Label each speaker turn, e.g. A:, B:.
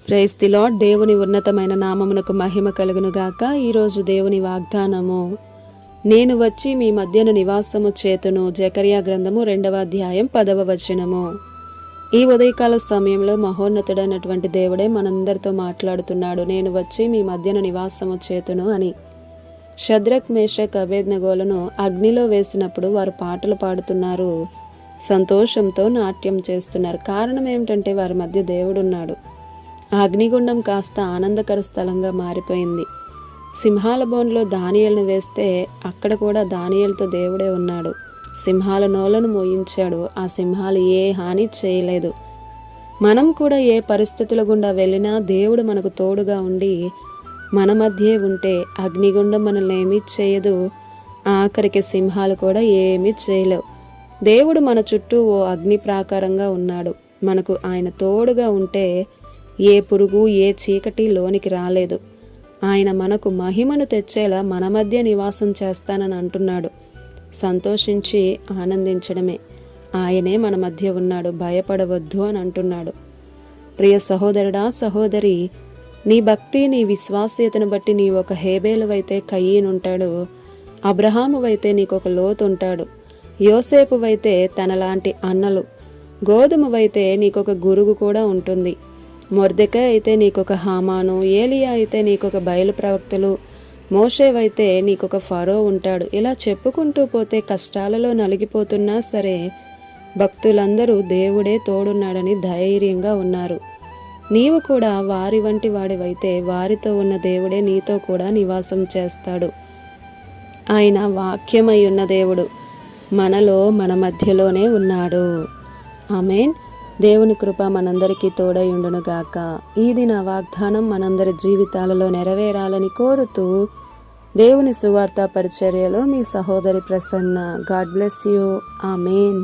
A: Praise the lord. దేవుని ఉన్నతమైన నామమునకు మహిమ కలుగును గాక. ఈరోజు దేవుని వాగ్దానము, నేను వచ్చి మీ మధ్యన నివాసము చేతును. జకర్యా గ్రంథము 2వ అధ్యాయం 10వ వచనము. ఈ ఉదయకాల సమయంలో మహోన్నతుడైనటువంటి దేవుడే మనందరితో మాట్లాడుతున్నాడు. నేను వచ్చి మీ మధ్యన నివాసము చేతును అని. షద్రక్, మేషక్, అబేద్నెగోలను అగ్నిలో వేసినప్పుడు వారు పాటలు పాడుతున్నారు, సంతోషంతో నాట్యం చేస్తున్నారు. కారణం ఏమిటంటే వారి మధ్య దేవుడున్నాడు. ఆ అగ్నిగుండం కాస్త ఆనందకర స్థలంగా మారిపోయింది. సింహాల బోన్లో దానియేలును వేస్తే అక్కడ కూడా దానియేలుతో దేవుడే ఉన్నాడు. సింహాల నోలను మోయించాడు. ఆ సింహాలు ఏ హాని చేయలేదు. మనం కూడా ఏ పరిస్థితుల గుండా వెళ్ళినా దేవుడు మనకు తోడుగా ఉండి మన మధ్యే ఉంటే అగ్నిగుండం మనల్ని ఏమీ చేయదు. ఆఖరికి సింహాలు కూడా ఏమీ చేయలేవు. దేవుడు మన చుట్టూ ఓ అగ్ని ప్రాకారంగా ఉన్నాడు. మనకు ఆయన తోడుగా ఉంటే ఏ పురుగు, ఏ చీకటి లోనికి రాలేదు. ఆయన మనకు మహిమను తెచ్చేలా మన మధ్య నివాసం చేస్తానని అంటున్నాడు. సంతోషించి ఆనందించడమే. ఆయనే మన మధ్య ఉన్నాడు, భయపడవద్దు అని అంటున్నాడు. ప్రియ సహోదరుడా, సహోదరి, నీ భక్తి, నీ విశ్వాస్యతను బట్టి నీ ఒక హేబేలువైతే కయీనుంటాడు, అబ్రహామువైతే నీకొక లోతు ఉంటాడు, యోసేపువైతే తనలాంటి అన్నలు, గోధుమవైతే నీకొక గురువు కూడా ఉంటుంది, మొర్దెకై అయితే నీకొక హామాను, ఏలియా అయితే నీకొక బయలు ప్రవక్తలు, మోషేవైతే నీకొక ఫరో ఉంటాడు. ఇలా చెప్పుకుంటూ పోతే కష్టాలలో నలిగిపోతున్నా సరే భక్తులందరూ దేవుడే తోడున్నాడని ధైర్యంగా ఉన్నారు. నీవు కూడా వారి వంటి వాడివైతే వారితో ఉన్న దేవుడే నీతో కూడా నివాసం చేస్తాడు. ఆయన వాక్యమై ఉన్న దేవుడు మనలో, మన మధ్యలోనే ఉన్నాడు. ఆమేన్. దేవుని కృప మనందరికీ తోడై ఉండును గాక. ఈ దిన వాగ్దానం మనందరి జీవితాలలో నెరవేరాలని కోరుతూ దేవుని సువార్త పరిచర్యలో మీ సహోదరి Prasanna. God bless you. Amen.